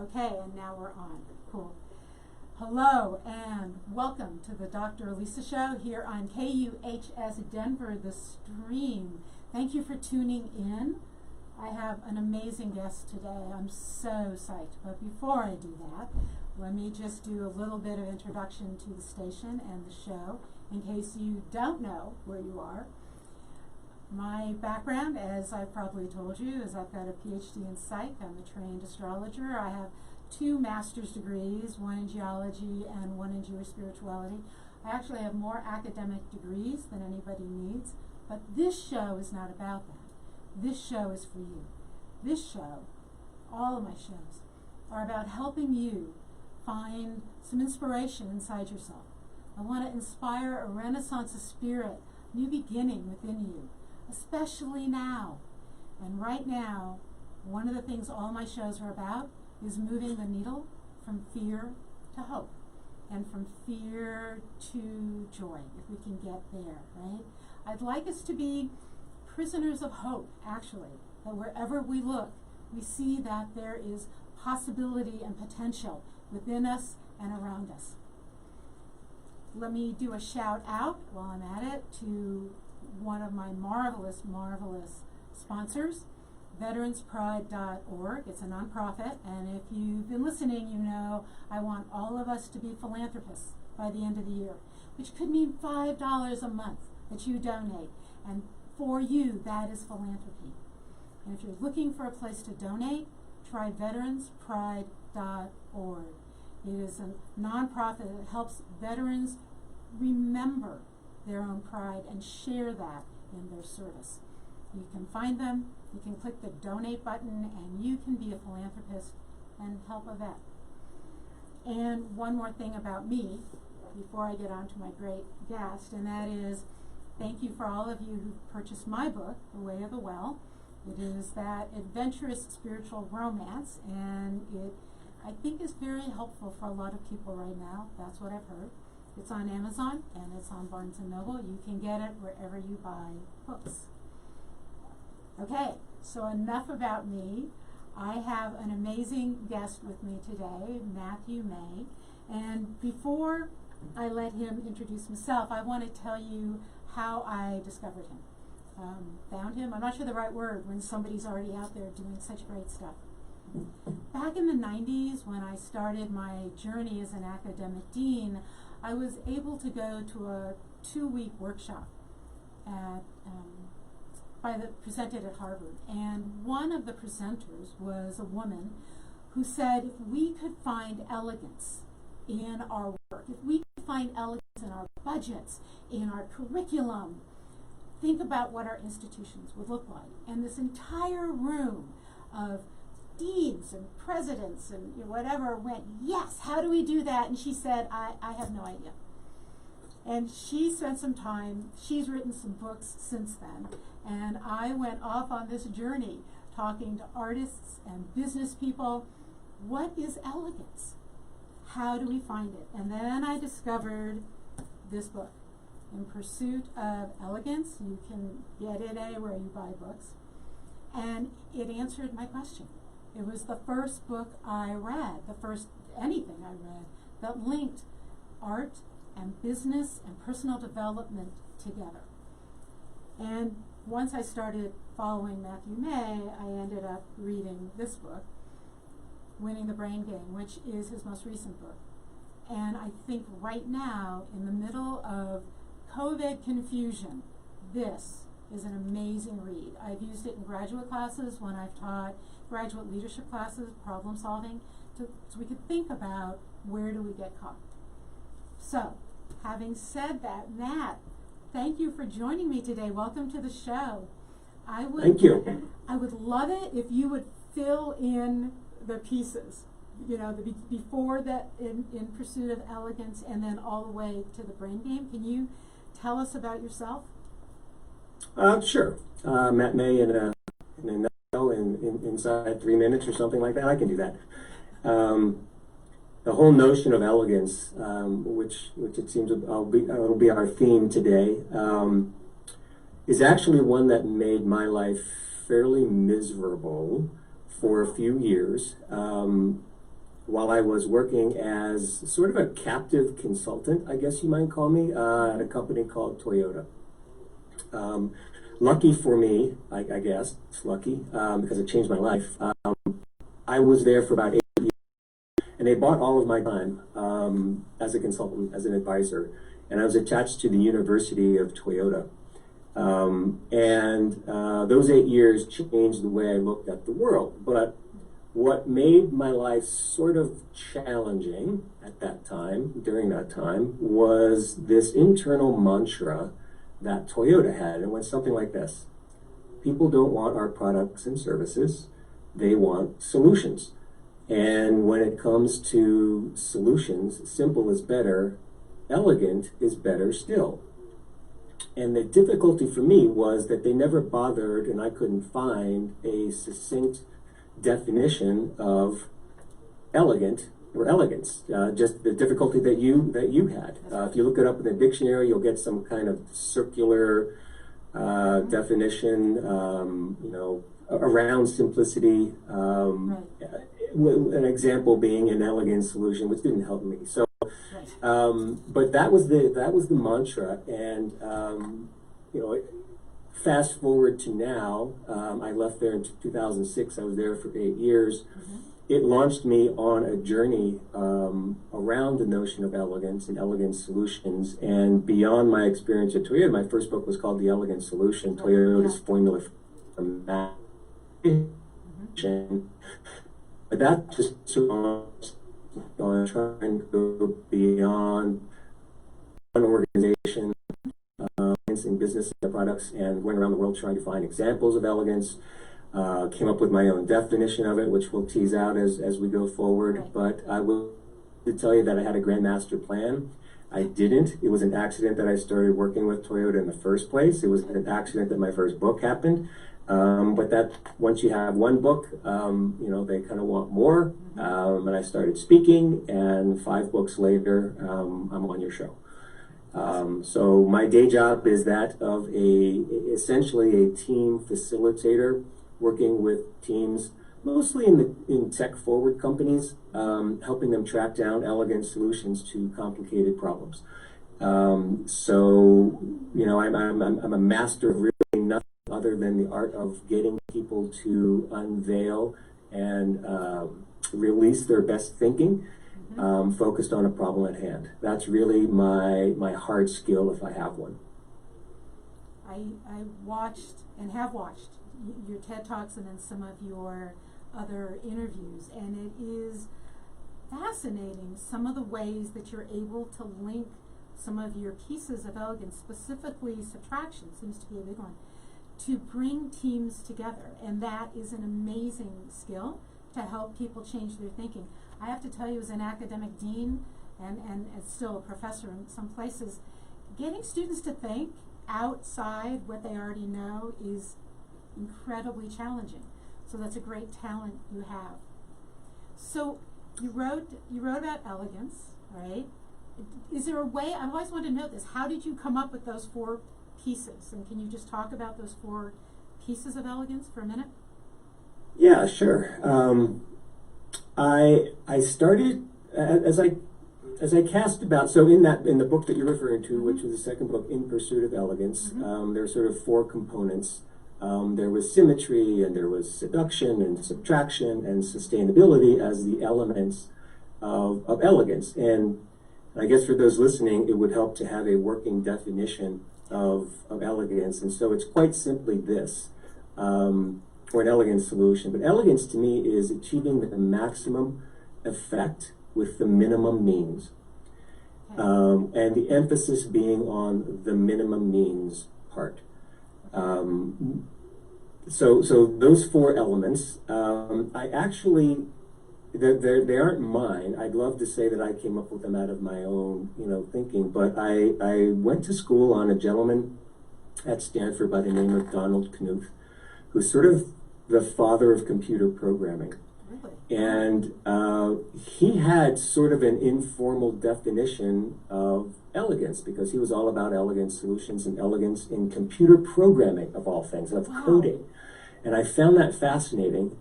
Okay, and now we're on. Cool. Hello and welcome to the Dr. Elisa Show here on KUHS Denver, the stream. Thank you for tuning in. I have an amazing guest today. I'm so psyched. But before I do that, let me just do a little bit of introduction to the station and the show in case you don't know where you are. My background, as I've probably told you, is I've got a PhD in psych. I'm a trained astrologer. I have 2 master's degrees, one in geology and one in Jewish spirituality. I actually have more academic degrees than anybody needs, but this show is not about that. This show is for you. This show, all of my shows, are about helping you find some inspiration inside yourself. I want to inspire a renaissance of spirit, new beginning within you, especially now. And right now, one of the things all my shows are about is moving the needle from fear to hope and from fear to joy, if we can get there, right? I'd like us to be prisoners of hope, actually, that wherever we look, we see that there is possibility and potential within us and around us. Let me do a shout out while I'm at it to one of my marvelous sponsors, veteranspride.org. It's a nonprofit, and if you've been listening, you know I want all of us to be philanthropists by the end of the year, which could mean $5 a month that you donate. And for you, that is philanthropy. And if you're looking for a place to donate, try veteranspride.org. It is a nonprofit that helps veterans remember their own pride and share that in their service. You can find them, you can click the donate button, and you can be a philanthropist and help a vet. And one more thing about me before I get on to my great guest, and that is thank you for all of you who purchased my book, The Way of the Well. It is that adventurous spiritual romance, and it, I think, is very helpful for a lot of people right now. That's what I've heard. It's on Amazon, and it's on Barnes & Noble. You can get it wherever you buy books. Okay, so enough about me. I have an amazing guest with me today, Matthew May. And before I let him introduce himself, I want to tell you how I discovered him. Found him, I'm not sure the right word when somebody's already out there doing such great stuff. Back in the 90s, when I started my journey as an academic dean, I was able to go to a 2-week workshop at, presented at Harvard. And one of the presenters was a woman who said, if we could find elegance in our work, if we could find elegance in our budgets, in our curriculum, think about what our institutions would look like. And this entire room of deans and presidents and whatever went, yes, how do we do that? And she said, I have no idea. And she spent some time, she's written some books since then, and I went off on this journey talking to artists and business people. What is elegance? How do we find it? And then I discovered this book, In Pursuit of Elegance. You can get it anywhere you buy books. And it answered my question. It was the first book I read, the first anything I read, that linked art and business and personal development together. And once I started following Matthew May, I ended up reading this book, Winning the Brain Game, which is his most recent book. And I think right now, in the middle of COVID confusion, this is an amazing read. I've used it in graduate classes when I've taught graduate leadership classes, problem solving, so we could think about where do we get caught. So, having said that, Matt, thank you for joining me today. Welcome to the show. Thank you. I would love it if you would fill in the pieces, you know, before that, in Pursuit of Elegance, and then all the way to the Brain Game. Can you tell us about yourself? Sure. Matt May in a nutshell, inside 3 minutes or something like that. I can do that. The whole notion of elegance, which it seems will be our theme today, is actually one that made my life fairly miserable for a few years. while I was working as sort of a captive consultant, I guess you might call me, at a company called Toyota. Lucky for me, I guess, it's lucky, because it changed my life. I was there for about 8 years, and they bought all of my time as a consultant, as an advisor, and I was attached to the University of Toyota. Those 8 years changed the way I looked at the world. But what made my life sort of challenging at that time, during that time, was this internal mantra that Toyota had. And it went something like this: people don't want our products and services, they want solutions. And when it comes to solutions, simple is better, elegant is better still. And the difficulty for me was that they never bothered, and I couldn't find a succinct definition of elegant or elegance. Just the difficulty that you had. If you look it up in the dictionary, you'll get some kind of circular definition, around simplicity. An example being an elegant solution, which didn't help me. So, but that was the mantra, and fast forward to now. I left there in 2006. I was there for 8 years. It launched me on a journey around the notion of elegance and elegant solutions. And beyond my experience at Toyota, my first book was called The Elegant Solution: Toyota's Formula for Action. But that just on trying to go beyond one organization in business and products, and went around the world trying to find examples of elegance. Came up with my own definition of it, which we'll tease out as we go forward. Right. But I will tell you that I had a grand master plan. I didn't. It was an accident that I started working with Toyota in the first place. It was an accident that my first book happened. But that once you have one book, they kind of want more. And I started speaking, and 5 books later, I'm on your show. So my day job is that of essentially a team facilitator, working with teams mostly in tech forward companies, helping them track down elegant solutions to complicated problems. I'm a master of really nothing other than the art of getting people to unveil and release their best thinking, focused on a problem at hand. That's really my hard skill, if I have one. I watched and have watched your TED Talks and then some of your other interviews, and it is fascinating some of the ways that you're able to link some of your pieces of elegance, specifically subtraction seems to be a big one, to bring teams together. And that is an amazing skill to help people change their thinking. I have to tell you, as an academic dean and as still a professor in some places, getting students to think outside what they already know is incredibly challenging. So that's a great talent you have. So you wrote about elegance, right? Is there a way, I've always wanted to know this, how did you come up with those 4 pieces? And can you just talk about those 4 pieces of elegance for a minute? Yeah, sure. I started as I cast about. So in the book that you're referring to, which was the second book, In Pursuit of Elegance, there were sort of 4 components. There was symmetry, and there was seduction, and subtraction, and sustainability as the elements of elegance. And I guess for those listening, it would help to have a working definition of elegance. And so it's quite simply this, or an elegant solution. But elegance to me is achieving the maximum effect with the minimum means. And the emphasis being on the minimum means part. So those 4 elements, I actually, they aren't mine. I'd love to say that I came up with them out of my own, thinking. But I went to school on a gentleman at Stanford by the name of Donald Knuth, who's sort of the father of computer programming. And he had sort of an informal definition of elegance, because he was all about elegant solutions and elegance in computer programming, of all things, of coding. And I found that fascinating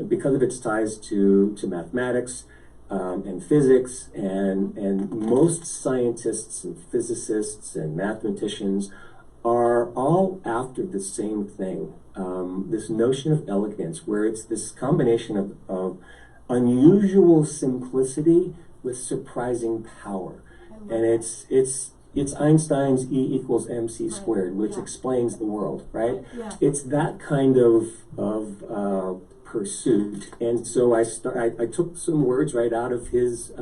because of its ties to mathematics and physics, and most scientists and physicists and mathematicians are all after the same thing. This notion of elegance, where it's this combination of unusual simplicity with surprising power. And it's Einstein's E equals mc squared, which explains the world, right? Yeah. It's that kind of pursuit. And so I took some words right out of his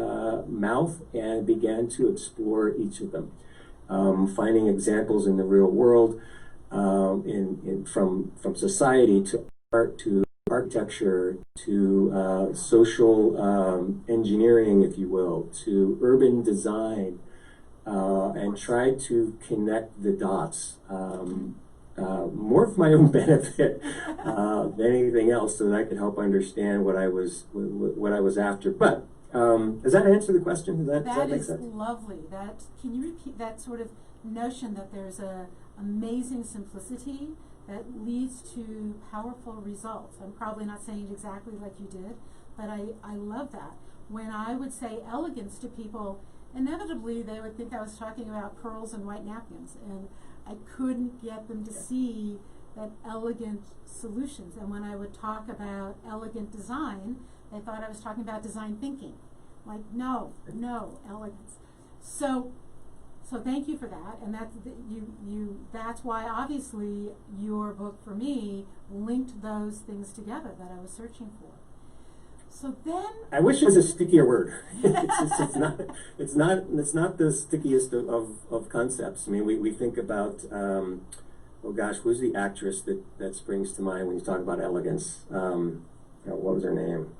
mouth and began to explore each of them, finding examples in the real world, from society to art to architecture to social engineering, if you will, to urban design, and tried to connect the dots, more for my own benefit than anything else, so that I could help understand what I was after. But does that answer the question? Does that make sense? Lovely. Can you repeat that sort of notion that there's a amazing simplicity that leads to powerful results? I'm probably not saying it exactly like you did, but I love that. When I would say elegance to people, inevitably they would think I was talking about pearls and white napkins, and I couldn't get them to see that elegant solutions. And when I would talk about elegant design, they thought I was talking about design thinking. Like, no, elegance. So thank you for that, and that's why obviously your book for me linked those things together that I was searching for. So then I wish it was a stickier word. It's not the stickiest of concepts. I mean, we think about oh gosh, who's the actress that springs to mind when you talk about elegance? What was her name?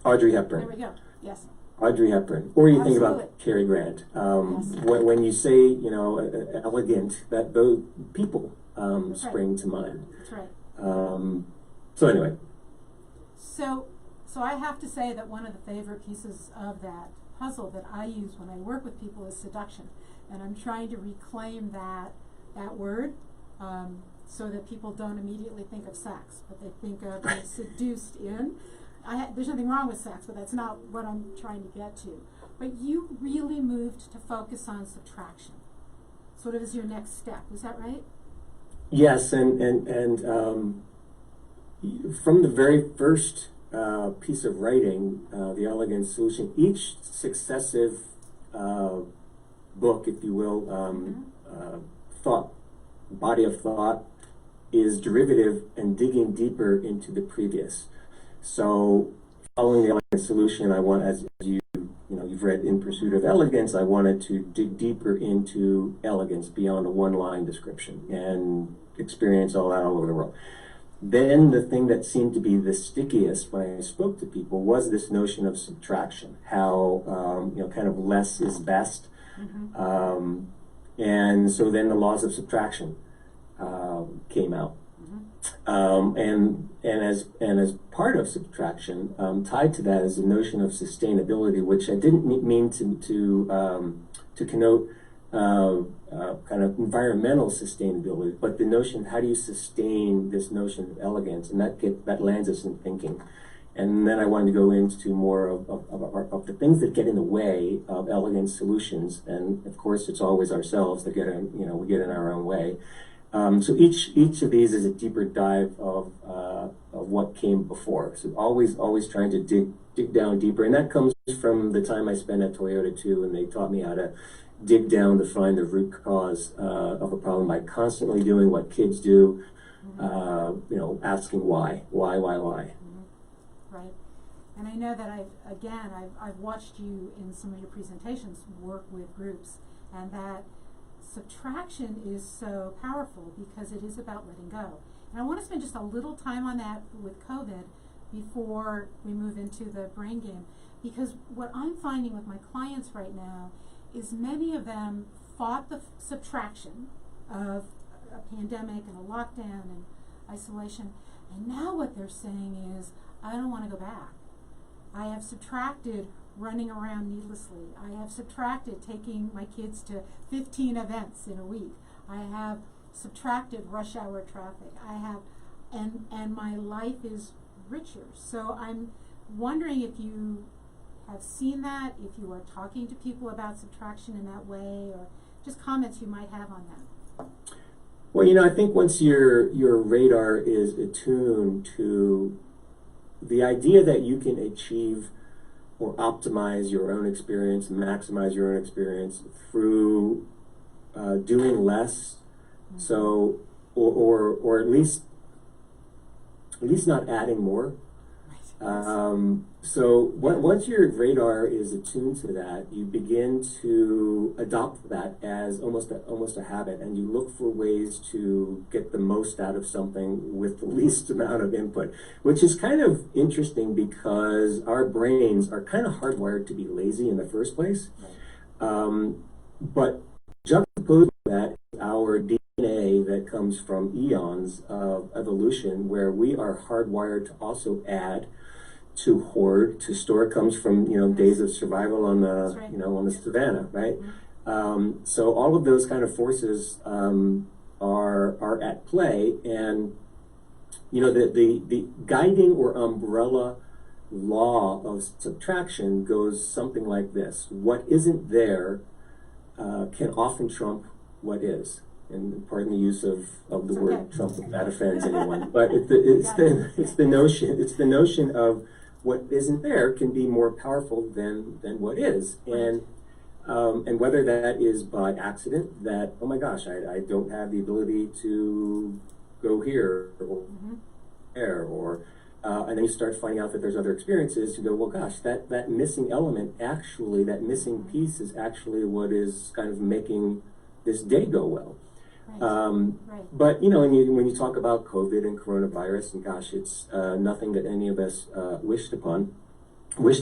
Audrey Hepburn. There we go. Yes. Audrey Hepburn. Or you think Absolutely. about Cary Grant. Yes. When you say, elegant, that those people spring to mind. That's right. So anyway. So I have to say that one of the favorite pieces of that puzzle that I use when I work with people is seduction. And I'm trying to reclaim that word, so that people don't immediately think of sex, but they think of being seduced in. There's nothing wrong with sex, but that's not what I'm trying to get to. But you really moved to focus on subtraction, sort of as your next step. Is that right? Yes, and from the very first piece of writing, the Elegance Solution, each successive book, if you will, body of thought, is derivative and digging deeper into the previous. So, following the Elegance Solution, I want, as you've read In Pursuit of Elegance, I wanted to dig deeper into elegance beyond a one-line description and experience all that all over the world. Then the thing that seemed to be the stickiest when I spoke to people was this notion of subtraction, how kind of less is best. Mm-hmm. And so then the laws of subtraction came out. And as part of subtraction, tied to that is the notion of sustainability, which I didn't mean to connote kind of environmental sustainability, but the notion, how do you sustain this notion of elegance, and that lands us in thinking. And then I wanted to go into more of the things that get in the way of elegant solutions, and of course it's always ourselves that we get in our own way. So each of these is a deeper dive of what came before. So always trying to dig down deeper, and that comes from the time I spent at Toyota too, and they taught me how to dig down to find the root cause of a problem by constantly doing what kids do, asking why. Right. And I know that I've watched you in some of your presentations work with groups, and that subtraction is so powerful because it is about letting go. And I want to spend just a little time on that with COVID before we move into the brain game, because what I'm finding with my clients right now is many of them fought the subtraction of a pandemic and a lockdown and isolation, and now what they're saying is, I don't want to go back. I have subtracted running around needlessly. I have subtracted taking my kids to 15 events in a week. I have subtracted rush hour traffic. I have, and my life is richer. So I'm wondering if you have seen that, if you are talking to people about subtraction in that way, or just comments you might have on that. Well, I think once your radar is attuned to the idea that you can achieve or optimize your own experience, maximize your own experience through doing less, so or at least not adding more. So once your radar is attuned to that, you begin to adopt that as almost a habit, and you look for ways to get the most out of something with the least amount of input, which is kind of interesting because our brains are kind of hardwired to be lazy in the first place. But juxtaposed with that is our DNA that comes from eons of evolution, where we are hardwired to also add, to hoard, to store. It comes from days of survival on the on the savannah, right? So all of those kind of forces are at play, and the guiding or umbrella law of subtraction goes something like this: what isn't there can often trump what is. And pardon the use of the word trump if that offends anyone, but it's the notion of what isn't there can be more powerful than what is, and whether that is by accident, that oh my gosh, I don't have the ability to go here or there, or and then you start finding out that there's other experiences. You go, well, gosh, that missing element, actually, that missing piece is actually what is kind of making this day go well. But when you talk about COVID and coronavirus, and gosh, it's nothing that any of us wished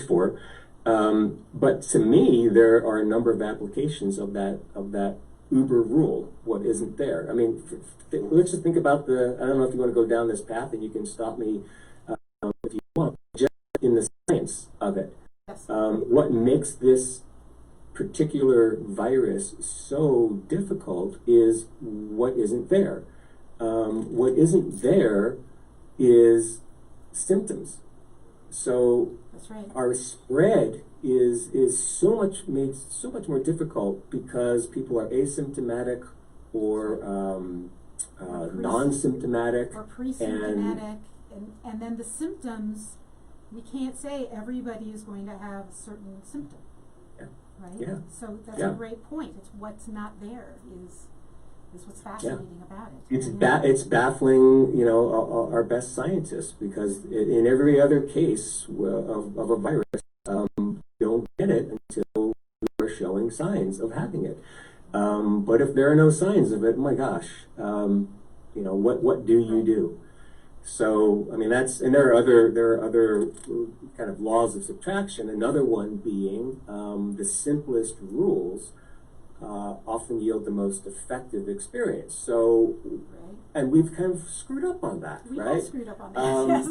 for. But to me, there are a number of applications of that uber rule. What isn't there? I mean, let's just think about I don't know if you want to go down this path, and you can stop me if you want. Just in the science of it, what makes this particular virus so difficult is what isn't there. What isn't there is symptoms. So our spread is made so much more difficult because people are asymptomatic or non-symptomatic or pre-symptomatic, and then the symptoms, we can't say everybody is going to have a certain symptom. Right? Yeah. So that's a great point. It's what's not there is what's fascinating about it. It's baffling, our best scientists, because in every other case of a virus, you don't get it until you are showing signs of having it. But if there are no signs of it, oh my gosh, what do you do? So, I mean, and there are other kind of laws of subtraction. Another one being the simplest rules often yield the most effective experience. So, and we've kind of screwed up on that, right? We've screwed up on that,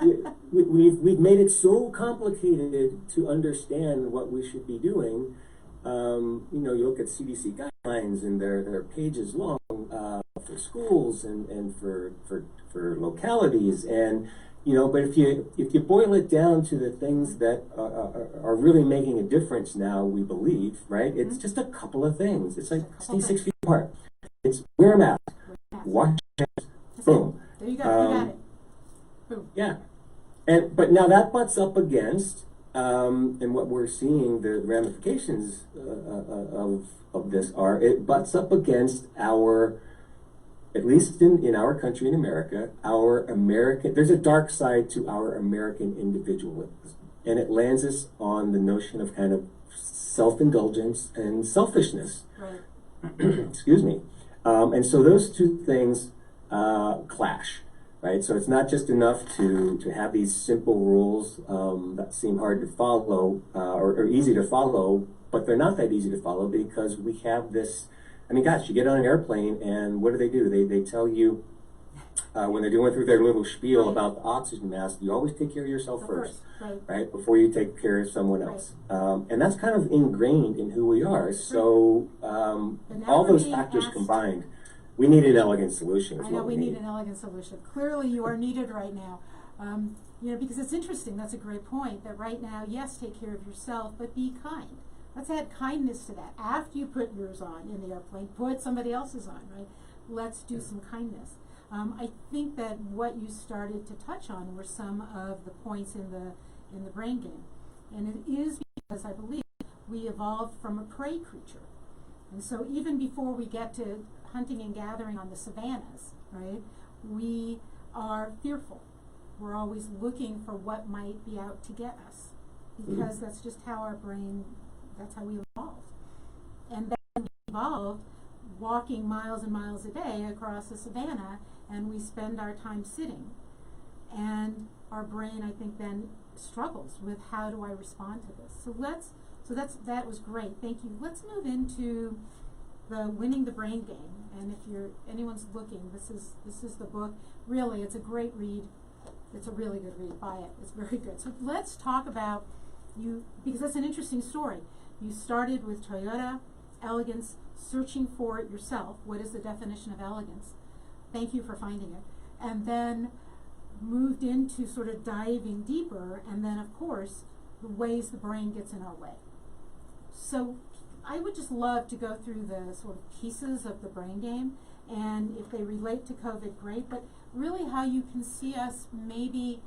yes. We've made it so complicated to understand what we should be doing. You look at CDC guidelines, and they're pages long for schools and for localities, and but if you boil it down to the things that are really making a difference now, we believe, right? It's just a couple of things. It's like stay 6 feet apart. It's wear a mask, wash your hands, boom. There you go. You got it. Boom. Yeah, but now that butts up against, and what we're seeing, the ramifications of this are, it butts up against our, at least in our country, in America, there's a dark side to our American individualism, and it lands us on the notion of kind of self-indulgence and selfishness. Right. Excuse me. And so those two things clash, right? So it's not just enough to have these simple rules that seem hard to follow or easy to follow, but they're not that easy to follow because we have this. I mean, gosh, you get on an airplane, and what do? They tell you when they're going through their little spiel about the oxygen mask, you always take care of yourself first, right? Before you take care of someone else. And that's kind of ingrained in who we are. So all those factors combined, we need an elegant solution. I know we need an elegant solution. Clearly, you are needed right now. You know, because it's interesting, that's a great point, that right now, yes, take care of yourself, but be kind. Let's add kindness to that. After you put yours on in the airplane, put somebody else's on, right? Let's do some kindness. I think that what you started to touch on were some of the points in the brain game. And it is because I believe we evolved from a prey creature. And so even before we get to hunting and gathering on the savannas, right, we are fearful. We're always looking for what might be out to get us, because that's just how our brain, that's how we evolved. And then we evolved walking miles and miles a day across the savannah, and we spend our time sitting. And our brain, I think, then struggles with, how do I respond to this? That was great. Thank you. Let's move into the Winning the Brain Game. And if anyone's looking, this is the book. Really, it's a great read. It's a really good read. Buy it. It's very good. So let's talk about you, because that's an interesting story. You started with Toyota, Elegance, searching for it yourself. What is the definition of elegance? Thank you for finding it. And then moved into sort of diving deeper, and then, of course, the ways the brain gets in our way. So I would just love to go through the sort of pieces of the brain game, and if they relate to COVID, great, but really how you can see us maybe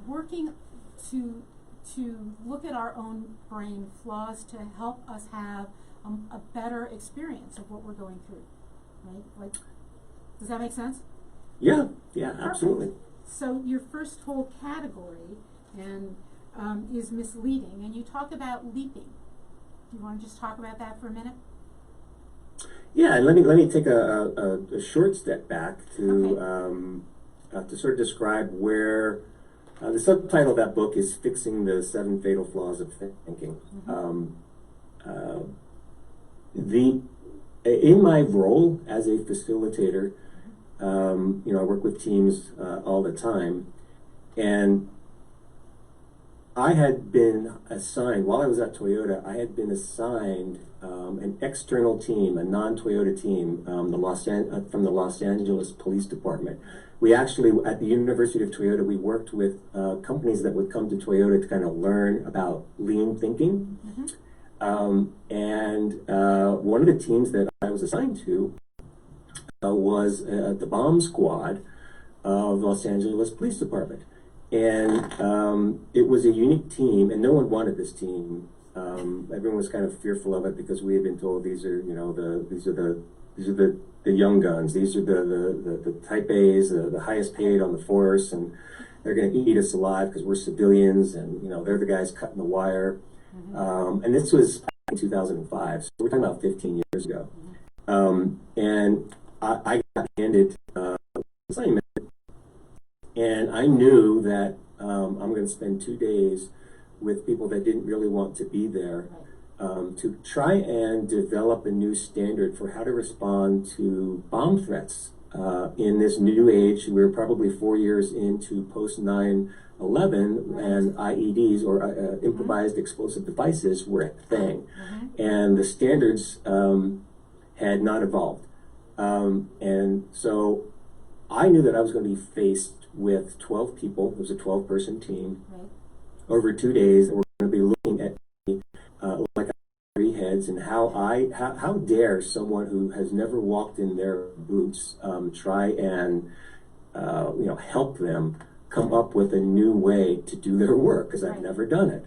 working to look at our own brain flaws to help us have a better experience of what we're going through, right? Like, does that make sense? Yeah, absolutely. So your first whole category is misleading, and you talk about leaping. Do you want to just talk about that for a minute? Yeah, and let me take a short step back to sort of describe where the subtitle of that book is "Fixing the 7 Fatal Flaws of Thinking." In my role as a facilitator, I work with teams all the time, and I had been assigned, while I was at Toyota, I had been assigned an external team, a non-Toyota team, from the Los Angeles Police Department. We actually, at the University of Toyota, we worked with companies that would come to Toyota to kind of learn about lean thinking. One of the teams that I was assigned to was the bomb squad of Los Angeles Police Department. And it was a unique team, and no one wanted this team. Everyone was kind of fearful of it because we had been told these are the young guns. These are the type A's, the highest paid on the force, and they're going to eat us alive because we're civilians, and they're the guys cutting the wire. And this was in 2005, so we're talking about 15 years ago. And I got handed an assignment, and I knew that I'm going to spend 2 days with people that didn't really want to be there, to try and develop a new standard for how to respond to bomb threats in this new age. We're probably 4 years into post 9/11, and IEDs, or improvised explosive devices, were a thing, and the standards had not evolved. And so I knew that I was going to be faced with 12 people. It was a 12-person team over 2 days, and we're going to be looking at like 3 heads, and how dare someone who has never walked in their boots try and help them come up with a new way to do their work, because I've never done it.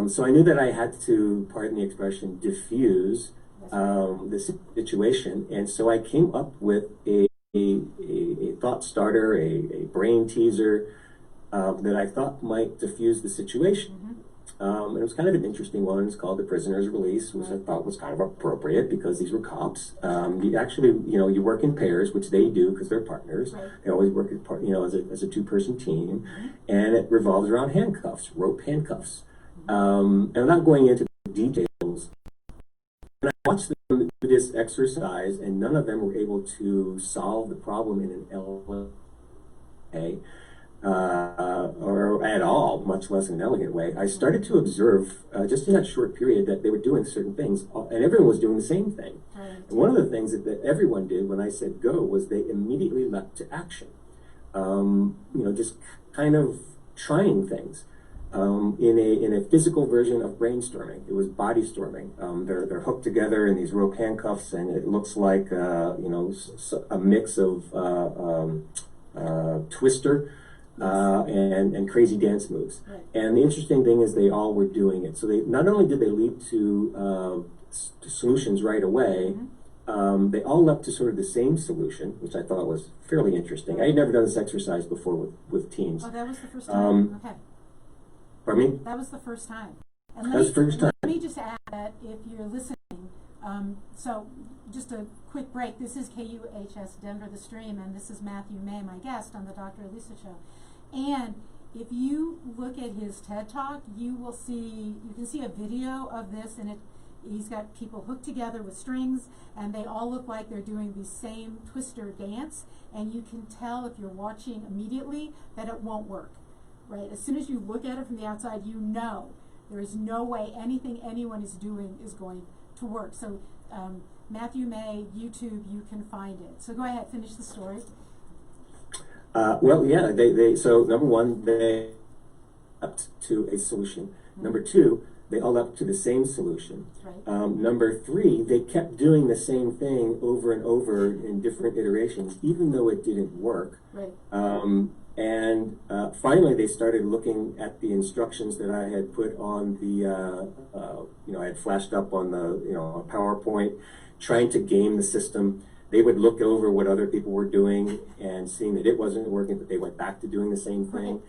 So I knew that I had to, pardon the expression, diffuse the situation, and so I came up with a thought starter, a brain teaser that I thought might diffuse the situation. And it was kind of an interesting one. It's called The Prisoner's Release, which I thought was kind of appropriate because these were cops. You work in pairs, which they do because they're partners. They always work as a 2-person team, and it revolves around handcuffs, rope handcuffs. And I'm not going into the details. And I watched them do this exercise, and none of them were able to solve the problem in an elegant way, or at all, much less in an elegant way. I started to observe, just in that short period, that they were doing certain things, and everyone was doing the same thing. And one of the things that everyone did when I said go was they immediately leapt to action. just kind of trying things. In a physical version of brainstorming, it was body storming. They're hooked together in these rope handcuffs, and it looks like a mix of Twister and crazy dance moves. Right. And the interesting thing is they all were doing it. So they not only did they leap to solutions right away. Mm-hmm. They all leapt to sort of the same solution, which I thought was fairly interesting. I had never done this exercise before with teens. Oh, that was the first time? Okay. Pardon me? That was the first time. And That was the first time. let me just add that if you're listening, so just a quick break. This is KUHS Denver The Stream, and this is Matthew May, my guest on the Dr. Elisa Show. And if you look at his TED Talk, you can see a video of this, and he's got people hooked together with strings, and they all look like they're doing the same Twister dance, and you can tell if you're watching immediately that it won't work. Right? As soon as you look at it from the outside, you know there is no way anything anyone is doing is going to work. So Matthew May, YouTube, you can find it. So go ahead, finish the story. So number one, they up to a solution. Mm-hmm. Number two, they all up to the same solution. Right. Number three, they kept doing the same thing over and over in different iterations, even though it didn't work. Right. And finally, they started looking at the instructions that I had put on I had flashed up on the, PowerPoint, trying to game the system. They would look over what other people were doing and seeing that it wasn't working, but they went back to doing the same thing. Right.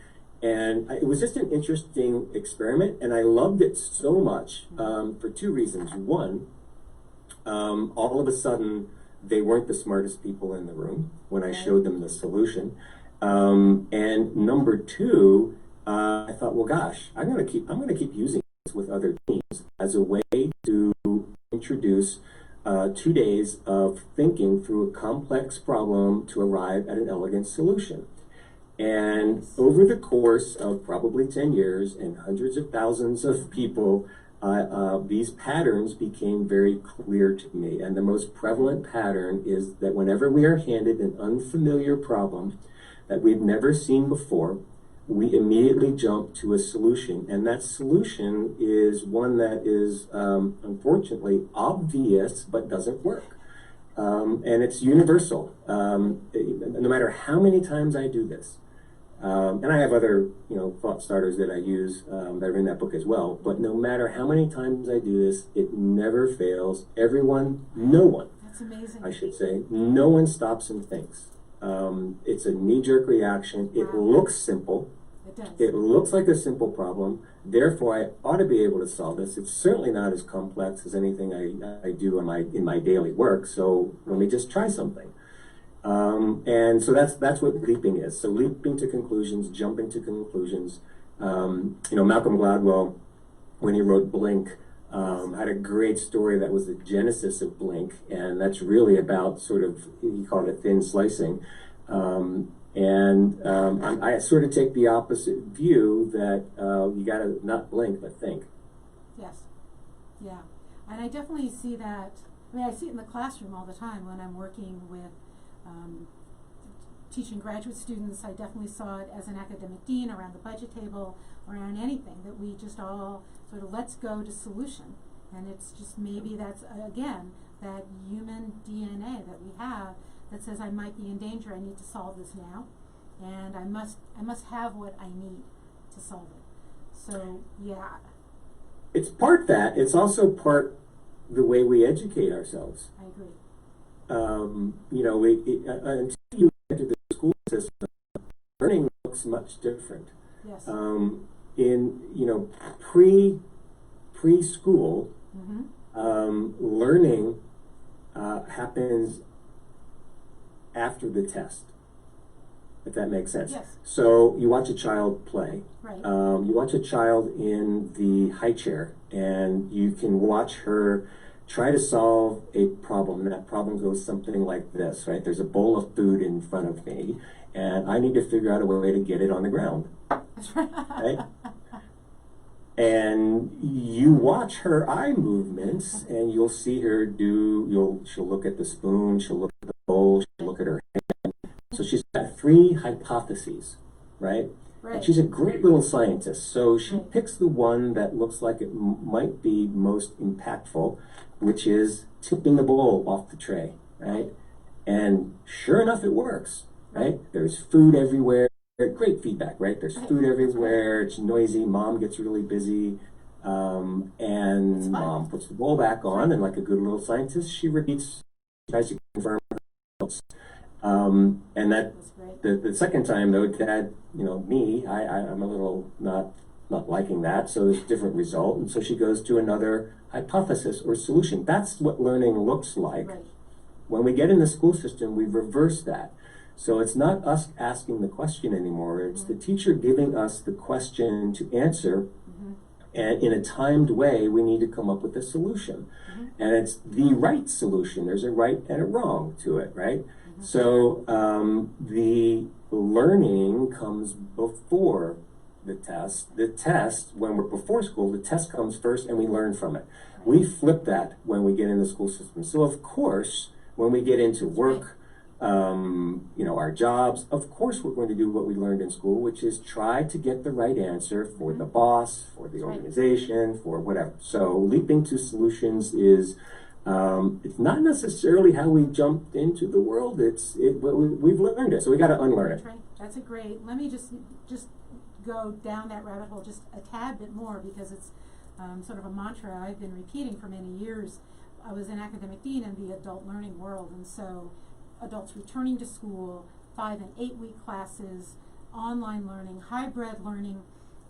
And it was just an interesting experiment, and I loved it so much for two reasons. One, all of a sudden, they weren't the smartest people in the room when I showed them the solution. And number two, I thought, well, gosh, I'm going to keep using this with other teams as a way to introduce 2 days of thinking through a complex problem to arrive at an elegant solution. And over the course of probably 10 years and hundreds of thousands of people, these patterns became very clear to me. And the most prevalent pattern is that whenever we are handed an unfamiliar problem that we've never seen before, we immediately jump to a solution. And that solution is one that is, unfortunately, obvious but doesn't work. And it's universal. No matter how many times I do this, and I have other, thought starters that I use that are in that book as well. But no matter how many times I do this, it never fails. No one, that's amazing. I should say, no one stops and thinks. It's a knee-jerk reaction. It looks simple. It does. It looks like a simple problem. Therefore, I ought to be able to solve this. It's certainly not as complex as anything I do in my daily work. So let me just try something. And so that's what leaping is. So leaping to conclusions, jumping to conclusions. Malcolm Gladwell, when he wrote Blink, had a great story that was the genesis of Blink, and that's really about sort of, he called it thin slicing. I sort of take the opposite view that you got to not blink but think. Yes. Yeah. And I definitely see that. I see it in the classroom all the time when I'm working with teaching graduate students. I definitely saw it as an academic dean around the budget table, around anything, that we just all sort of let's go to solution. And it's just maybe that's, again, that human DNA that we have that says I might be in danger, I need to solve this now, and I must have what I need to solve it. So, yeah. It's part that. It's also part the way we educate ourselves. I agree. Until you enter the school system, learning looks much different. Yes. In preschool, learning happens after the test, if that makes sense. Yes. So you watch a child play. Right. You watch a child in the high chair, and you can watch her try to solve a problem. And that problem goes something like this, right? There's a bowl of food in front of me, and I need to figure out a way to get it on the ground. Right? And you watch her eye movements, and you'll see her she'll look at the spoon, she'll look at the bowl, she'll look at her hand. So she's got 3 hypotheses, right? Right. And she's a great little scientist, so she picks the one that looks like it might be most impactful, which is tipping the bowl off the tray, right? And sure enough, it works, right? There's food everywhere. Great feedback, right? There's food everywhere. It's noisy. Mom gets really busy. And mom puts the bowl back on, and like a good little scientist, she repeats, tries to confirm her results. And that the second time though, Dad, I'm a little not liking that, so there's a different result, and so she goes to another hypothesis or solution. That's what learning looks like. Right. When we get in the school system, we reverse that. So it's not us asking the question anymore. It's the teacher giving us the question to answer, and in a timed way, we need to come up with a solution. And it's the right solution. There's a right and a wrong to it, right? So the learning comes before the test. The test, when we're before school, the test comes first and we learn from it. We flip that when we get in the school system. So of course, when we get into work, our jobs, of course we're going to do what we learned in school, which is try to get the right answer for the boss, for the organization, for whatever. So leaping to solutions is, it's not necessarily how we jumped into the world. We've learned it, so we got to unlearn it. That's right. That's a great. Let me just go down that rabbit hole just a tad bit more, because it's sort of a mantra I've been repeating for many years. I was an academic dean in the adult learning world, and so adults returning to school, 5 and 8 week classes, online learning, hybrid learning,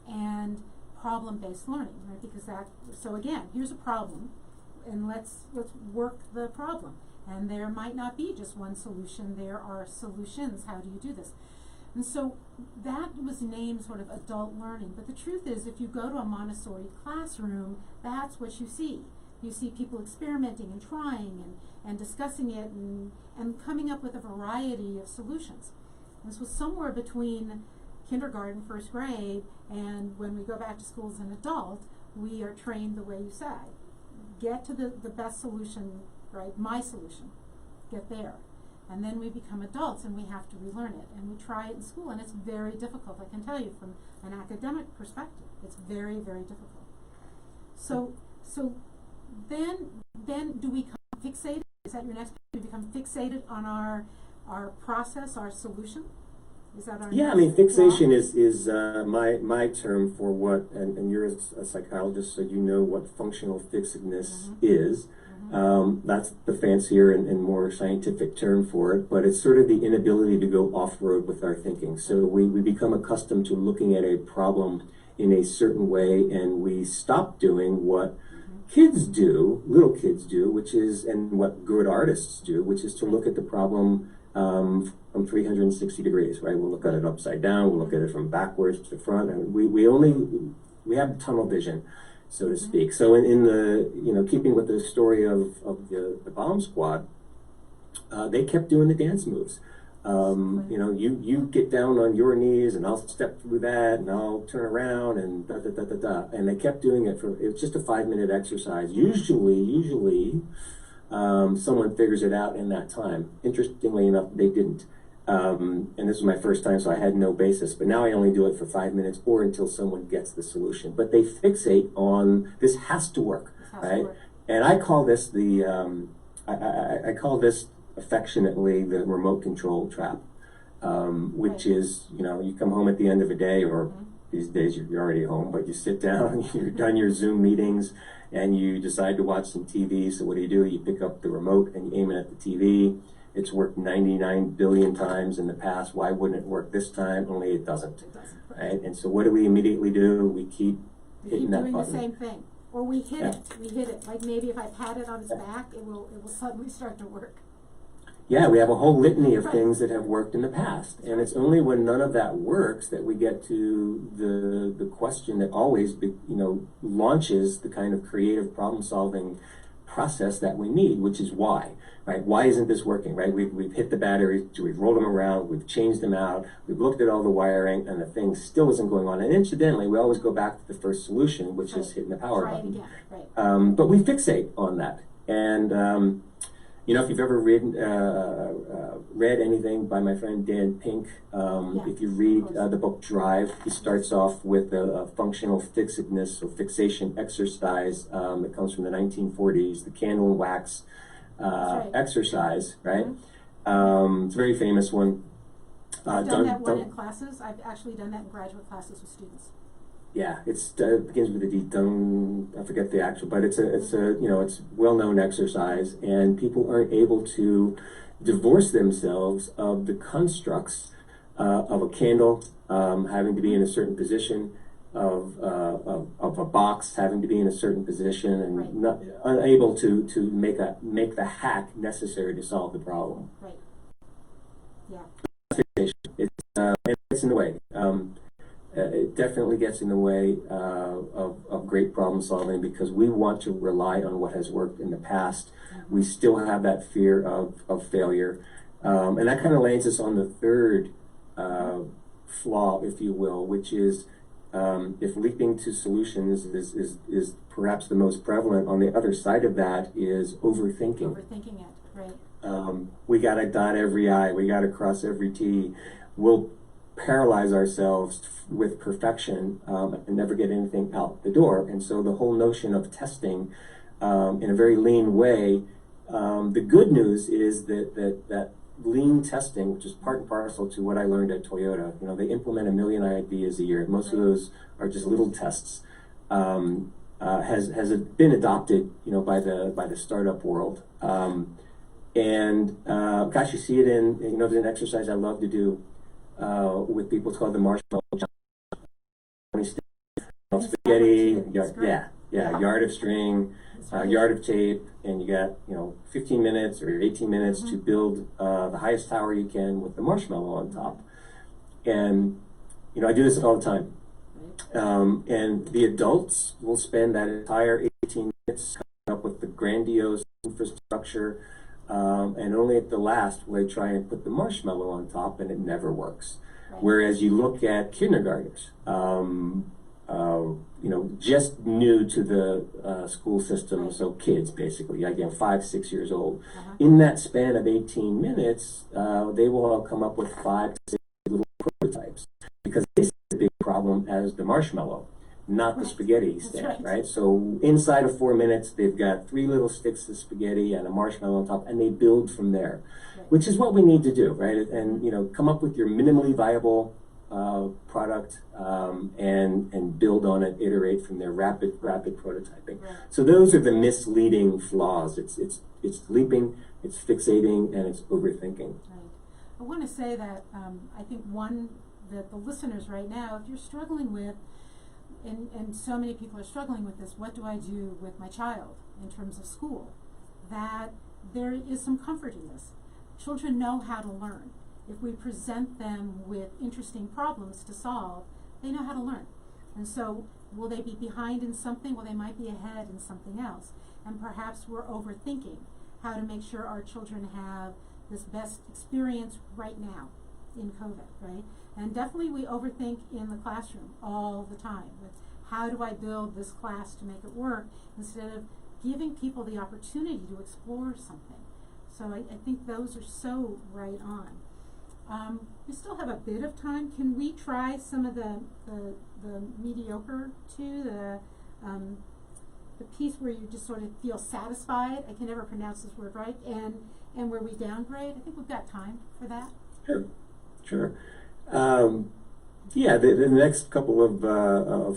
and problem-based learning, right? Because so again, here's a problem, and let's work the problem. And there might not be just one solution, there are solutions. How do you do this? And so that was named sort of adult learning. But the truth is, if you go to a Montessori classroom, that's what you see. You see people experimenting and trying and discussing it and coming up with a variety of solutions. This was somewhere between kindergarten, first grade, and when we go back to school as an adult, we are trained the way you said. Get to the best solution, right? My solution. Get there. And then we become adults and we have to relearn it. And we try it in school, and it's very difficult. I can tell you from an academic perspective, it's very, very difficult. So then do we become fixated? Is that your next point? Do we become fixated on our process, our solution? Is that our fixation is my term for what, and you're a psychologist, so you know what functional fixedness is. That's the fancier and more scientific term for it, but it's sort of the inability to go off-road with our thinking. So we become accustomed to looking at a problem in a certain way, and we stop doing what kids do, little kids do, which is, and what good artists do, which is to look at the problem from 360 degrees, right? We'll look at it upside down, we'll look at it from backwards to front, and we have tunnel vision, so to speak. So in the, keeping with the story of the bomb squad, they kept doing the dance moves. You get down on your knees and I'll step through that and I'll turn around and da da da da da. And they kept doing it it was just a 5-minute exercise. Usually, someone figures it out in that time. Interestingly enough, they didn't. And this was my first time, so I had no basis. But now I only do it for 5 minutes or until someone gets the solution. But they fixate on, this has to work, right? And I call this I call this affectionately the remote control trap, which is, you come home at the end of a day, or these days you're already home, but you sit down, you're done your Zoom meetings, and you decide to watch some TV. So what do? You pick up the remote and you aim it at the TV. It's worked 99 billion times in the past. Why wouldn't it work this time? Only it doesn't. Right? And so what do we immediately do? We keep hitting that button. Doing the same thing. Or we hit it. We hit it. Like maybe if I pat it on his back, it will suddenly start to work. Yeah, we have a whole litany of things that have worked in the past. And it's only when none of that works that we get to the question that always, launches the kind of creative problem-solving process that we need, which is why, right? Why isn't this working, right? We've hit the batteries, we've rolled them around, we've changed them out, we've looked at all the wiring, and the thing still isn't going on. And incidentally, we always go back to the first solution, which is hitting the power button. Right. But we fixate on that. You know, if you've ever read anything by my friend Dan Pink, if you read the book Drive, he starts off with a functional fixedness or fixation exercise that comes from the 1940s, the candle and wax exercise, right? It's a very famous one. I've done that one in classes. I've actually done that in graduate classes with students. Yeah, it begins with a D. I forget the actual, but it's it's well-known exercise, and people aren't able to divorce themselves of the constructs of a candle having to be in a certain position, of a box having to be in a certain position, and not unable to make the hack necessary to solve the problem. Right. Yeah. It gets in the way. It definitely gets in the way of great problem solving because we want to rely on what has worked in the past. We still have that fear of failure. And that kind of lands us on the third flaw, if you will, which is if leaping to solutions is perhaps the most prevalent, on the other side of that is overthinking. Overthinking it, right. We got to dot every I, we got to cross every T. We'll paralyze ourselves with perfection and never get anything out the door. And so the whole notion of testing in a very lean way, the good news is that lean testing, which is part and parcel to what I learned at Toyota, they implement 1 million ideas a year. Most of those are just little tests. Has been adopted, by the startup world. Gosh, you see it in, there's an exercise I love to do with people. It's called the marshmallow challenge. Spaghetti, yard of string, yard of tape, and you got 15 minutes or 18 minutes to build the highest tower you can with the marshmallow on top. And I do this all the time. And the adults will spend that entire 18 minutes coming up with the grandiose infrastructure, and only at the last will they try and put the marshmallow on top, and it never works. Whereas you look at kindergartners, just new to the school system, so kids basically, again, 5, 6 years old. In that span of 18 minutes, they will all come up with 5 to 6 little prototypes because they see the big problem as the marshmallow, not the spaghetti stand, right? So inside of 4 minutes, they've got 3 little sticks of spaghetti and a marshmallow on top, and they build from there, which is what we need to do, right? And come up with your minimally viable product and build on it, iterate from there, rapid prototyping. So those are the misleading flaws. It's leaping, it's fixating, and it's overthinking. Right. I want to say that I think that the listeners right now, if you're struggling with, and so many people are struggling with this, what do I do with my child in terms of school? That there is some comfort in this. Children know how to learn. If we present them with interesting problems to solve, they know how to learn. And so will they be behind in something? Well, they might be ahead in something else. And perhaps we're overthinking how to make sure our children have this best experience right now in COVID, right? And definitely we overthink in the classroom all the time. With how do I build this class to make it work instead of giving people the opportunity to explore something. So I think those are so right on. We still have a bit of time. Can we try some of the mediocre too? The piece where you just sort of feel satisfied. I can never pronounce this word right. And where we downgrade. I think we've got time for that. Sure. The next couple of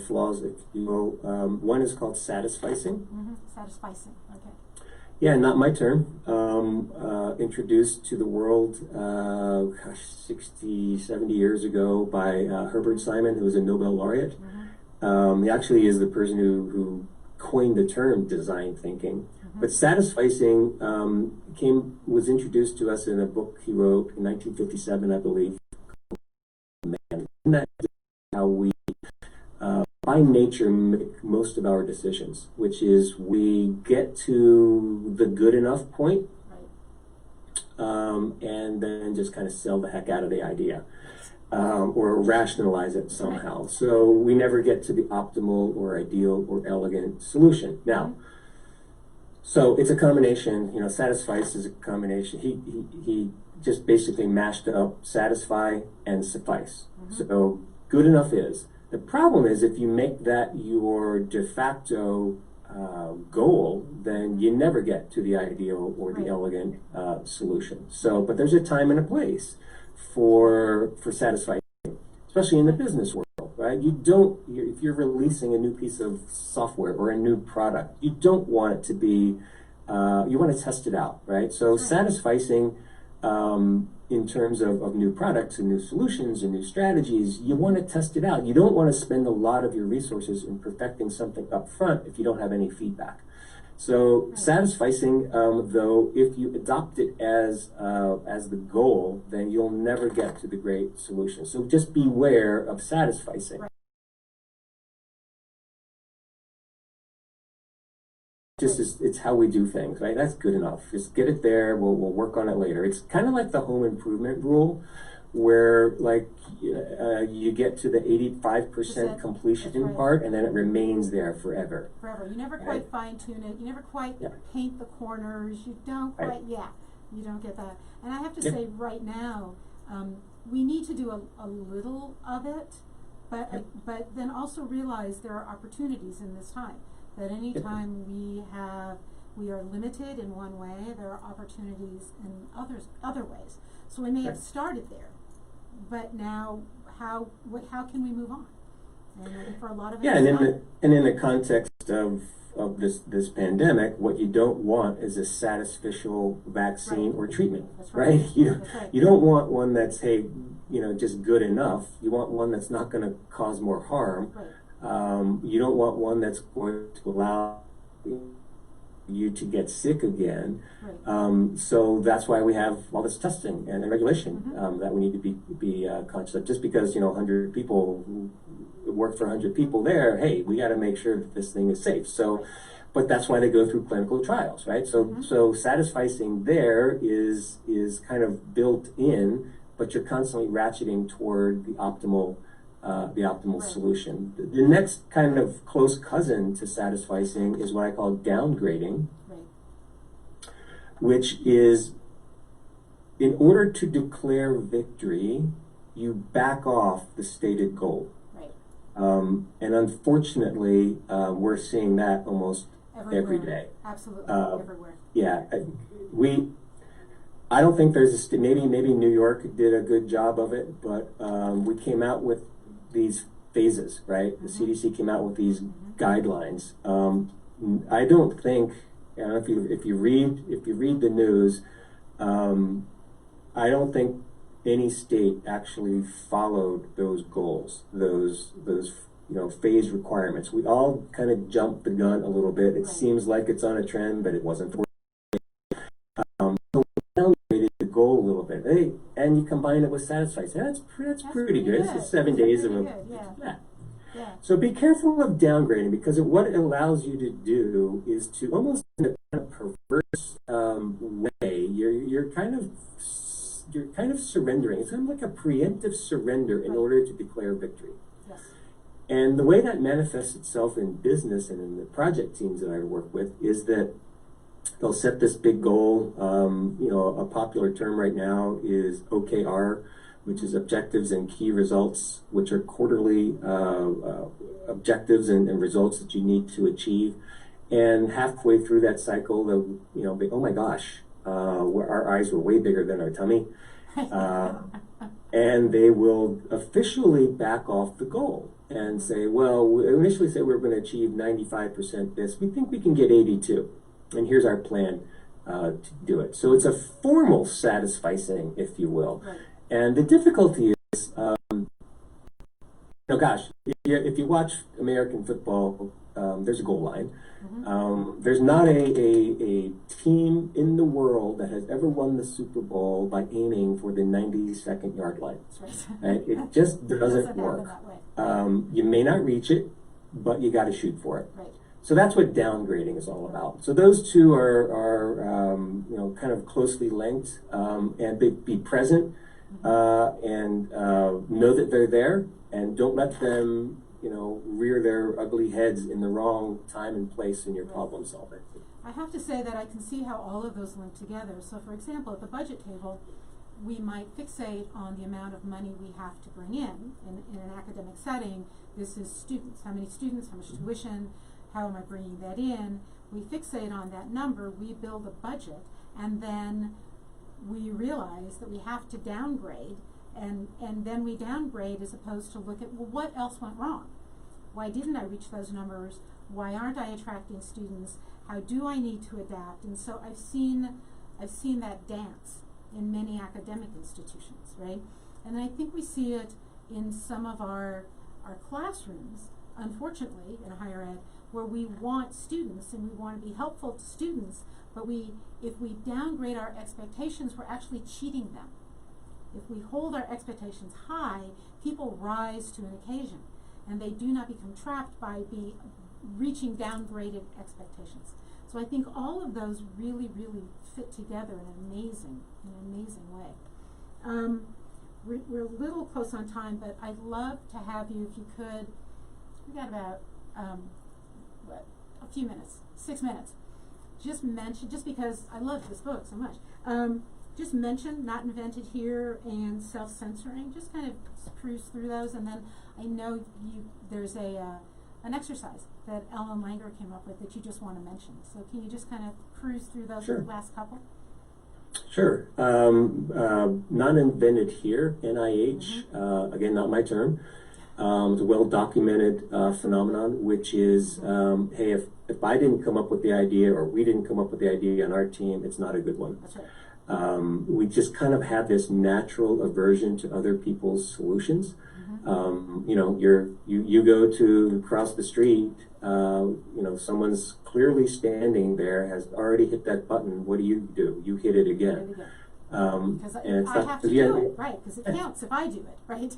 flaws, if you will. One is called satisficing. Satisficing. Okay. Yeah, not my term. Introduced to the world, 60, 70 years ago by Herbert Simon, who was a Nobel laureate. He actually is the person who coined the term design thinking. But satisficing was introduced to us in a book he wrote in 1957, I believe. And that is how we, by nature, make most of our decisions, which is we get to the good enough point, and then just kind of sell the heck out of the idea, or rationalize it somehow. So we never get to the optimal or ideal or elegant solution. Now, So it's a combination, satisfice is a combination. He just basically mashed up satisfy and suffice. So good enough is. The problem is if you make that your de facto goal, then you never get to the ideal or the elegant solution. So, but there's a time and a place for satisfaction, especially in the business world, right? If you're releasing a new piece of software or a new product, you don't want it to be, you want to test it out, right? So satisficing in terms of new products and new solutions and new strategies, you want to test it out. You don't want to spend a lot of your resources in perfecting something up front if you don't have any feedback. So satisficing, though, if you adopt it as the goal, then you'll never get to the great solution. So just beware of satisficing. It's how we do things, right? That's good enough. Just get it there. We'll work on it later. It's kind of like the home improvement rule, where you get to the 85% completion part, and then it remains there forever. Forever. You never quite fine tune it. You never quite paint the corners. You don't quite. You don't get that. And I have to say, right now, we need to do a little of it, but then also realize there are opportunities in this time. That any time we are limited in one way, there are opportunities in other ways. So we may have started there, but now how can we move on? And I think for a lot of it, in the context of this pandemic, what you don't want is a satisficial vaccine or treatment, right? You don't want one that's just good enough. You want one that's not going to cause more harm. You don't want one that's going to allow you to get sick again. So that's why we have all this testing and regulation that we need to be conscious of. Just because 100 people work for 100 people there, hey, we got to make sure that this thing is safe. So, but that's why they go through clinical trials, right? So satisficing there is kind of built in, but you're constantly ratcheting toward the optimal solution. The next kind of close cousin to satisficing is what I call downgrading, which is, in order to declare victory, you back off the stated goal. And unfortunately, we're seeing that almost every day. Absolutely, everywhere. Yeah, I don't think there's maybe New York did a good job of it, but we came out with these phases, right? The CDC came out with these guidelines. I don't think, I don't know if you read the news, I don't think any state actually followed those goals, those phase requirements. We all kind of jumped the gun a little bit. It seems like it's on a trend, but it wasn't. So we downgraded the goal a little bit. Hey, and you combine it with satisfice. That's pretty good. It's 7 days of So be careful of downgrading, because what it allows you to do is to almost in a kind of perverse way. You're kind of surrendering. It's kind of like a preemptive surrender in order to declare victory. And the way that manifests itself in business and in the project teams that I work with is that they'll set this big goal. A popular term right now is OKR, which is objectives and key results, which are quarterly objectives and results that you need to achieve. And halfway through that cycle, oh my gosh, our eyes were way bigger than our tummy. And they will officially back off the goal and say, well, we initially said we were going to achieve 95% this. We think we can get 82. And here's our plan to do it. So it's a formal satisficing, if you will. And the difficulty is, if you watch American football, there's a goal line. There's not a team in the world that has ever won the Super Bowl by aiming for the 92nd yard line. Right? It just doesn't work. You may not reach it, but you got to shoot for it. So that's what downgrading is all about. So those two are kind of closely linked, and be present and know that they're there, and don't let them rear their ugly heads in the wrong time and place in your problem solving. I have to say that I can see how all of those link together. So for example, at the budget table, we might fixate on the amount of money we have to bring in an academic setting. This is students, how many students, how much tuition, how am I bringing that in? We fixate on that number, we build a budget, and then we realize that we have to downgrade, and then we downgrade as opposed to look at, well, what else went wrong? Why didn't I reach those numbers? Why aren't I attracting students? How do I need to adapt? And so I've seen that dance in many academic institutions, right? And I think we see it in some of our classrooms, unfortunately, in higher ed, where we want students and we want to be helpful to students, but if we downgrade our expectations, we're actually cheating them. If we hold our expectations high, people rise to an occasion, and they do not become trapped by reaching downgraded expectations. So I think all of those really, really fit together in an amazing way. We're a little close on time, but I'd love to have you, if you could, we got about a few minutes, 6 minutes. Just mention, just because I love this book so much, just mention Not Invented Here and Self-Censoring. Just kind of cruise through those, and then I know there's an exercise that Ellen Langer came up with that you just want to mention. So can you just kind of cruise through those last couple? Sure. Not Invented Here, NIH, again, not my term. It's a well-documented phenomenon, which is, hey, if I didn't come up with the idea, or we didn't come up with the idea on our team, it's not a good one. That's right. We just kind of have this natural aversion to other people's solutions. You know, you go to cross the street, you know, someone's clearly standing there, has already hit that button. What do? You hit it again. Because I have to do it, right? Because it counts if I do it, right?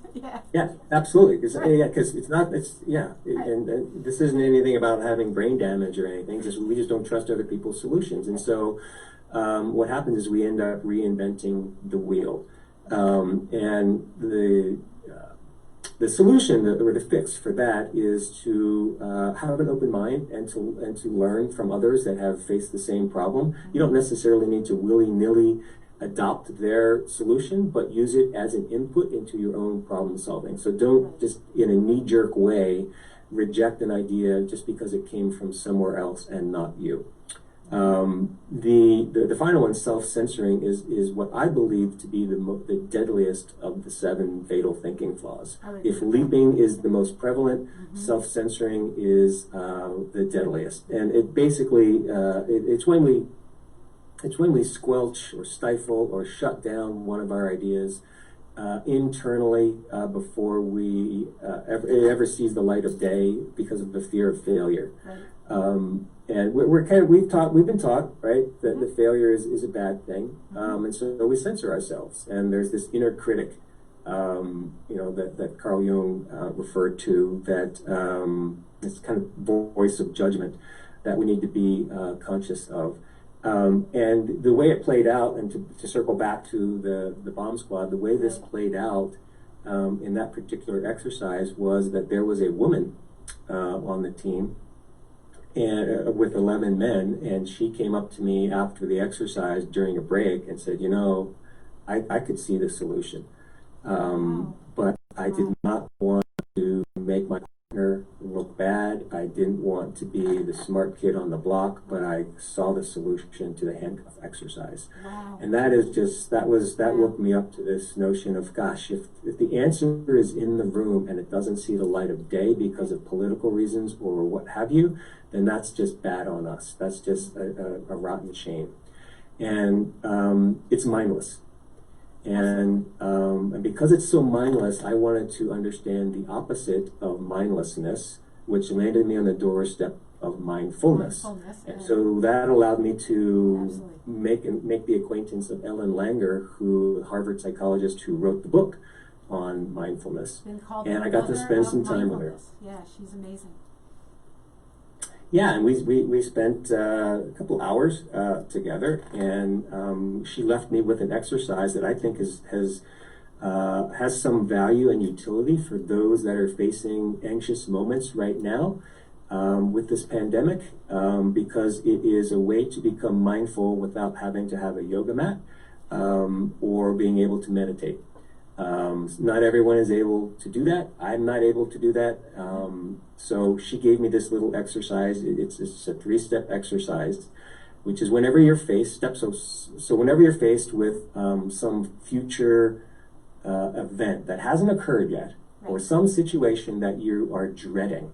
Yeah, absolutely. Because right. and this isn't anything about having brain damage or anything. We just don't trust other people's solutions, and so what happens is we end up reinventing the wheel, and the solution or the fix for that is to have an open mind and to learn from others that have faced the same problem. You don't necessarily need to willy-nilly adopt their solution, but use it as an input into your own problem solving. So don't just in a knee-jerk way reject an idea just because it came from somewhere else and not you. The final one, self-censoring, is what I believe to be the deadliest of the 7 fatal thinking flaws. If leaping is the most prevalent, self-censoring is the deadliest. And it basically, it's when we squelch or stifle or shut down one of our ideas internally before we ever sees the light of day because of the fear of failure. Right. And we've been taught, right, that the failure is a bad thing, and so we censor ourselves. And there's this inner critic, you know, that Carl Jung referred to, that this kind of voice of judgment that we need to be conscious of. And the way it played out, and to circle back to the bomb squad, the way this played out in that particular exercise was that there was a woman on the team and with 11 men, and she came up to me after the exercise during a break and said, you know, I could see the solution, but I did not want to make my partner look bad. I didn't want to be the smart kid on the block, but I saw the solution to the handcuff exercise. Wow. And that is just, that woke me up to this notion of, gosh, if the answer is in the room and it doesn't see the light of day because of political reasons or what have you, then that's just bad on us. That's just a rotten shame. And it's mindless. And because it's so mindless, I wanted to understand the opposite of mindlessness, which landed me on the doorstep of mindfulness. And so that allowed me to make the acquaintance of Ellen Langer, a Harvard psychologist who wrote the book on mindfulness. And I got to spend some time with her. Yeah, she's amazing. Yeah, and we spent a couple hours together, and she left me with an exercise that I think has some value and utility for those that are facing anxious moments right now. with this pandemic, because it is a way to become mindful without having to have a yoga mat, or being able to meditate. Not everyone is able to do that. I'm not able to do that. So she gave me this little exercise. It's a 3-step exercise, which is whenever you're faced, so whenever you're faced with some future event that hasn't occurred yet, or some situation that you are dreading,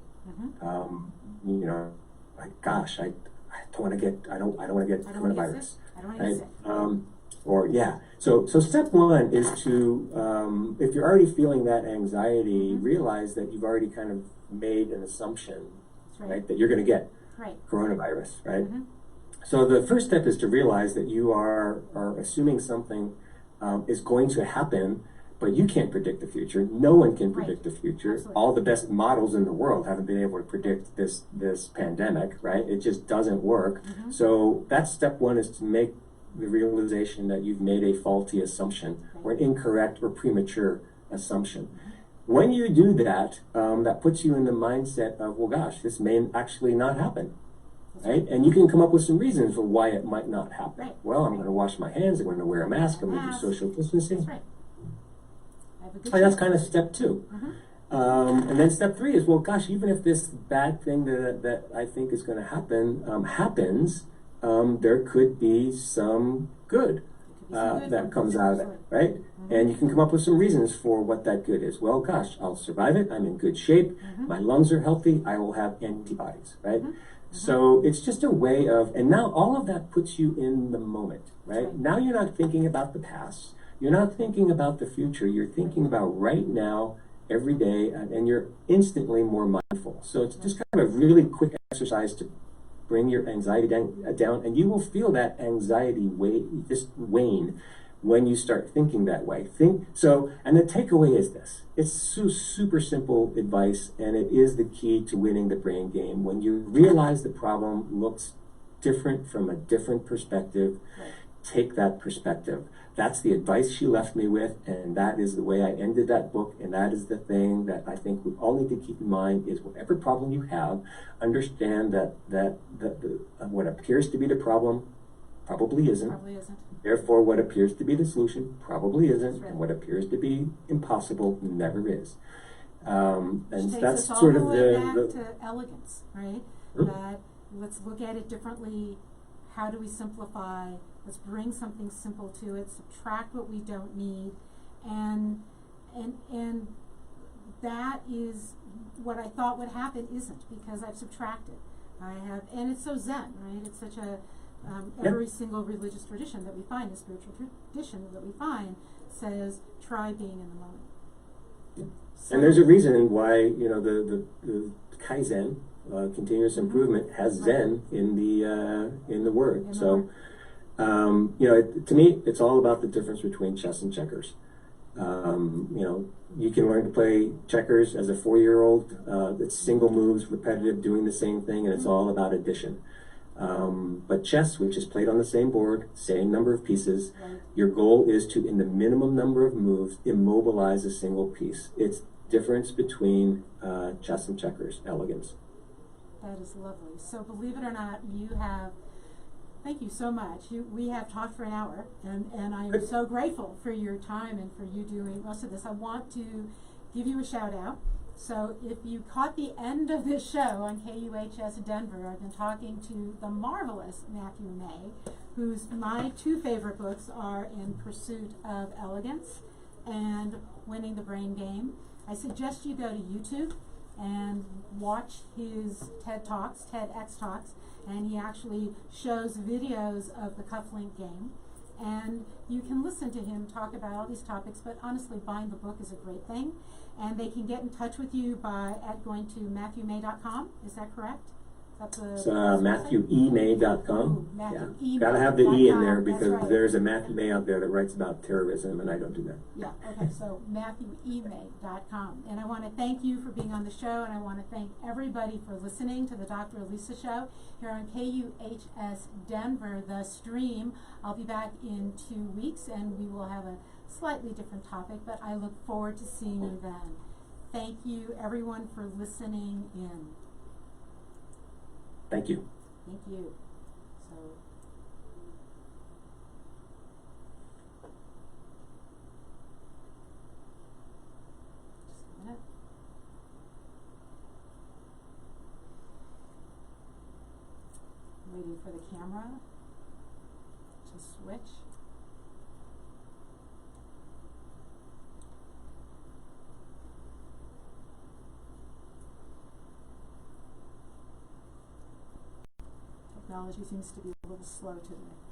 you know, like, gosh, I don't want to get coronavirus. I don't want to get sick. Or yeah, so step one is to, if you're already feeling that anxiety, realize that you've already kind of made an assumption, right, that you're going to get coronavirus, right? So the first step is to realize that you are assuming something is going to happen, but you can't predict the future. No one can predict the future. Absolutely. All the best models in the world haven't been able to predict this pandemic, right? It just doesn't work. So that's step one, is to make the realization that you've made a faulty assumption, or an incorrect or premature assumption. When you do that, that puts you in the mindset of, well, gosh, this may actually not happen, right? And you can come up with some reasons for why it might not happen. Well, I'm going to wash my hands, I'm going to wear a mask, I'm going to do social distancing. That's right. And that's kind of step two. And then step three is, well, gosh, even if this bad thing that I think is going to happen happens, there could be some good that comes out of it, right? And you can come up with some reasons for what that good is. Well, gosh, I'll survive it. I'm in good shape. My lungs are healthy. I will have antibodies, right? So it's just a way of, and now all of that puts you in the moment, right? Now you're not thinking about the past. You're not thinking about the future. You're thinking about right now, every day, and you're instantly more mindful. So it's just kind of a really quick exercise to bring your anxiety down, and you will feel that anxiety just wane when you start thinking that way. And the takeaway is this. It's super simple advice, and it is the key to winning the brain game. When you realize the problem looks different from a different perspective, take that perspective. That's the advice she left me with, and that is the way I ended that book, and that is the thing that I think we all need to keep in mind, is whatever problem you have, understand that what appears to be the problem probably isn't. Therefore, what appears to be the solution probably isn't, and what appears to be impossible never is. And that's sort of back to elegance, right? That let's look at it differently. How do we simplify? Let's bring something simple to it, subtract what we don't need, and that is what I thought would happen isn't, because I've subtracted. And it's so Zen, right? It's such a, every single religious tradition that we find, the spiritual tradition that we find, says, try being in the moment. So, and there's a reason why, you know, the Kaizen, continuous improvement, has Zen in the word. You know, to me, it's all about the difference between chess and checkers. You know, you can learn to play checkers as a 4-year-old. It's single moves, repetitive, doing the same thing, and it's all about addition. But chess, which is played on the same board, same number of pieces, your goal is to, in the minimum number of moves, immobilize a single piece. It's difference between chess and checkers, elegance. That is lovely. So believe it or not, you have, thank you so much. We have talked for an hour, and I am so grateful for your time and for you doing most of this. I want to give you a shout out. So if you caught the end of this show on KUHS Denver, I've been talking to the marvelous Matthew May, whose my 2 favorite books are In Pursuit of Elegance and Winning the Brain Game. I suggest you go to YouTube and watch his TEDx Talks, and he actually shows videos of the cufflink game. And you can listen to him talk about all these topics, but honestly, buying the book is a great thing. And they can get in touch with you at going to MatthewMay.com. Is that correct? That's MatthewEMay.com. Matthew Gotta have the E in there, because right. There's a Matthew May out there that writes about terrorism, and I don't do that. Yeah, okay, so MatthewEMay.com. And I want to thank you for being on the show, and I want to thank everybody for listening to the Dr. Elisa Show here on KUHS Denver, the stream. I'll be back in 2 weeks, and we will have a slightly different topic, but I look forward to seeing you then. Thank you, everyone, for listening in. Thank you. Thank you. So, just a minute. Waiting for the camera to switch. Technology seems to be a little slow today.